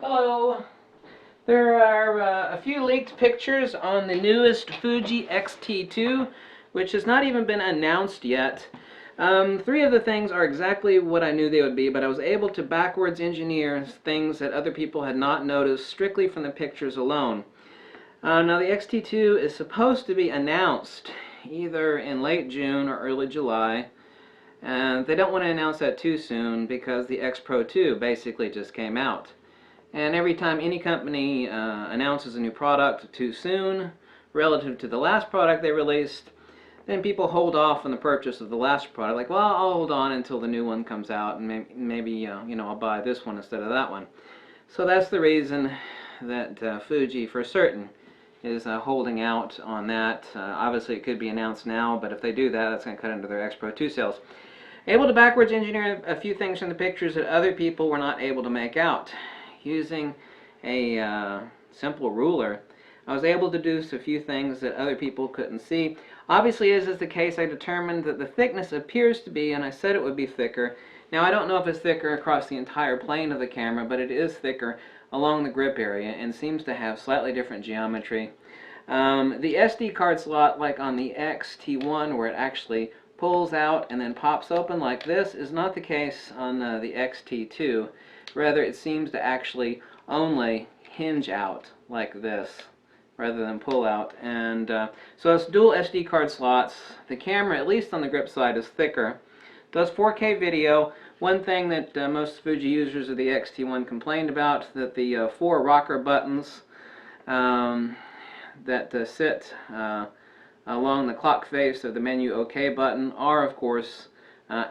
Hello. There are a few leaked pictures on the newest Fuji X-T2, which has not even been announced yet. Three of the things are exactly what I knew they would be, but I was able to backwards engineer things that other people had not noticed strictly from the pictures alone. Now the X-T2 is supposed to be announced either in late June or early July. And they don't want to announce that too soon because the X Pro 2 basically just came out. And every time any company announces a new product too soon relative to the last product they released, then people hold off on the purchase of the last product. Like, well, I'll hold on until the new one comes out, and maybe I'll buy this one instead of that one. So that's the reason that Fuji, for certain, is holding out on that. Obviously, it could be announced now, but if they do that, that's going to cut into their X Pro 2 sales. Able to backwards engineer a few things from the pictures that other people were not able to make out. Using a simple ruler, I was able to deduce a few things that other people couldn't see. Obviously, as is the case, I determined that the thickness appears to be, and I said it would be thicker. Now, I don't know if it's thicker across the entire plane of the camera, but it is thicker along the grip area and seems to have slightly different geometry. The SD card slot, like on the X-T1, where it actually pulls out and then pops open like this, is not the case on the X-T2. Rather, it seems to actually only hinge out like this rather than pull out. And so it's dual SD card slots. The camera, at least on the grip side, is thicker. Does 4K video. One thing that most Fuji users of the X-T1 complained about, that the 4 rocker buttons that sit along the clock face of the menu OK button are, of course,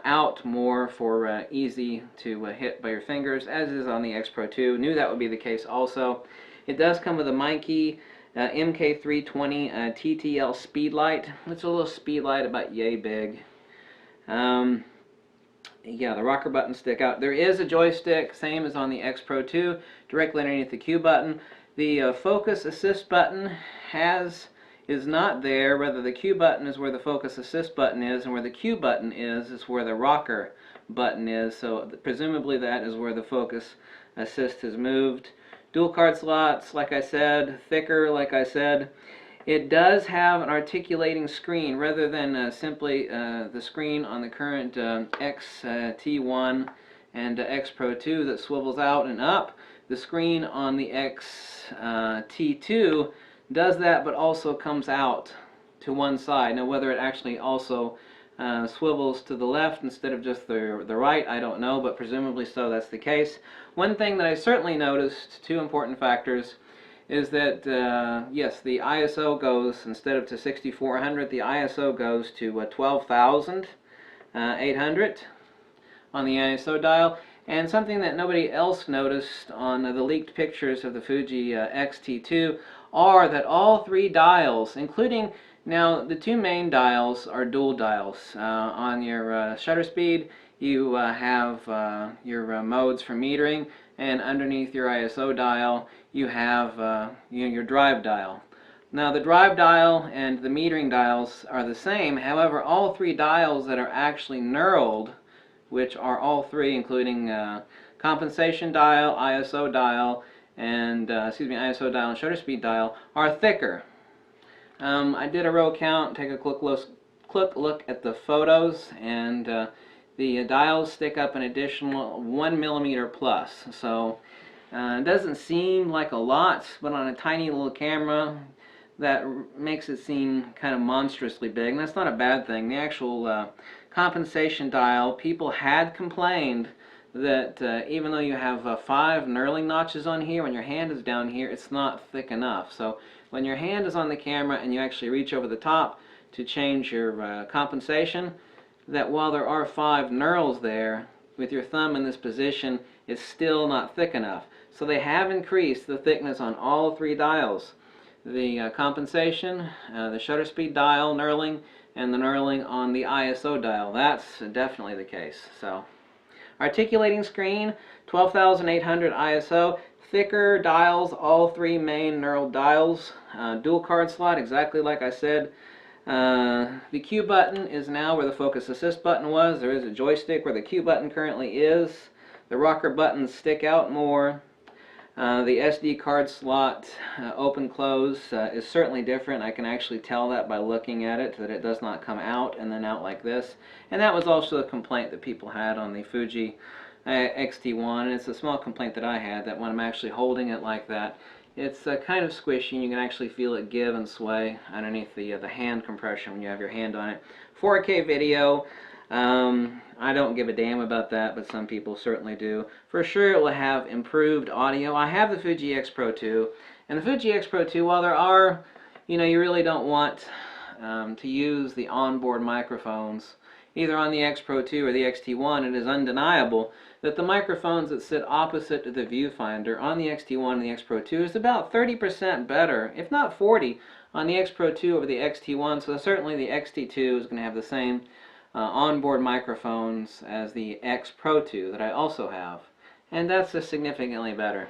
out more for easy to hit by your fingers, as is on the X Pro 2. Knew that would be the case also. It does come with a Mikey MK320 TTL speed light. It's a little speed light about yay big. Yeah, the rocker buttons stick out. There is a joystick, same as on the X Pro 2, directly underneath the Q button. The focus assist button is not there. Rather, the Q button is where the focus assist button is, and where the Q button is where the rocker button is. So presumably that is where the focus assist has moved. Dual card slots, like I said, thicker, like I said. It does have an articulating screen rather than simply the screen on the current X-T1 and X Pro 2 that swivels out and up. The screen on the X-T2 does that, but also comes out to one side. Now, whether it actually also swivels to the left instead of just the right, I don't know, but presumably so, that's the case. One thing that I certainly noticed, two important factors, is that, yes, the ISO goes, instead of to 6400, the ISO goes to 12,800 on the ISO dial. And something that nobody else noticed on the leaked pictures of the Fuji X-T2 are that all 3 dials, including, now the 2 main dials are dual dials. On your shutter speed, you have your modes for metering, and underneath your ISO dial, you have your drive dial. Now, the drive dial and the metering dials are the same. However, all 3 dials that are actually knurled, which are all 3, including compensation dial, ISO dial, and ISO dial and shutter speed dial, are thicker. I did a row count, take a quick look at the photos, and the dials stick up an additional 1 millimeter plus. So it doesn't seem like a lot, but on a tiny little camera, that makes it seem kind of monstrously big, and that's not a bad thing. The actual compensation dial, people had complained that even though you have 5 knurling notches on here, when your hand is down here, it's not thick enough. So when your hand is on the camera and you actually reach over the top to change your compensation, that while there are 5 knurls there, with your thumb in this position, it's still not thick enough. So they have increased the thickness on all 3 dials. The compensation, the shutter speed dial knurling, and the knurling on the ISO dial. That's definitely the case. So, articulating screen, 12,800 ISO, thicker dials, all 3 main knurled dials, dual card slot, exactly like I said. The Q button is now where the focus assist button was. There is a joystick where the Q button currently is. The rocker buttons stick out more. The SD card slot open close is certainly different. I can actually tell that by looking at it, that it does not come out and then out like this. And that was also a complaint that people had on the Fuji X-T1. And it's a small complaint that I had, that when I'm actually holding it like that, it's kind of squishy, and you can actually feel it give and sway underneath the hand compression when you have your hand on it. 4K video, I don't give a damn about that, but some people certainly do. For sure it will have improved audio. I have the Fuji X Pro 2, and the Fuji X Pro 2, while there are, you really don't want to use the onboard microphones either on the X Pro 2 or the X-T1, it is undeniable that the microphones that sit opposite to the viewfinder on the X-T1 and the X Pro 2 is about 30% better, if not 40, on the X Pro 2 over the X-T1. So certainly the X-T2 is going to have the same onboard microphones as the X Pro 2 that I also have, and that's just significantly better.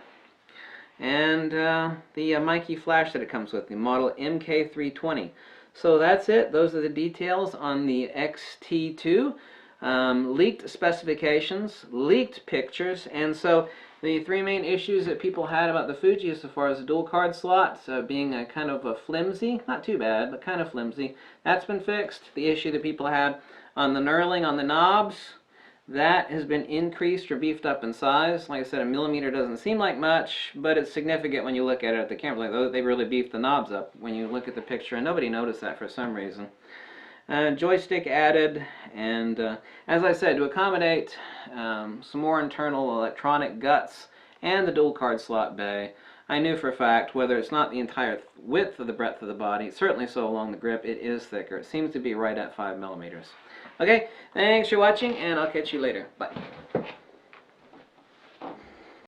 And the mic flash that it comes with, the model MK320. So that's it. Those are the details on the X-T2. Leaked specifications, leaked pictures, and so the three main issues that people had about the Fuji as far as the dual card slots being a kind of a flimsy, not too bad, but kind of flimsy, that's been fixed. The issue that people had on the knurling on the knobs, that has been increased or beefed up in size. Like I said, a millimeter doesn't seem like much, but it's significant when you look at it at the camera. Like, they really beefed the knobs up when you look at the picture, and nobody noticed that for some reason. Joystick added, and as I said, to accommodate some more internal electronic guts and the dual card slot bay, I knew for a fact, whether it's not the entire width of the breadth of the body, certainly so along the grip, it is thicker. It seems to be right at 5 millimeters. Okay, thanks for watching, and I'll catch you later. Bye.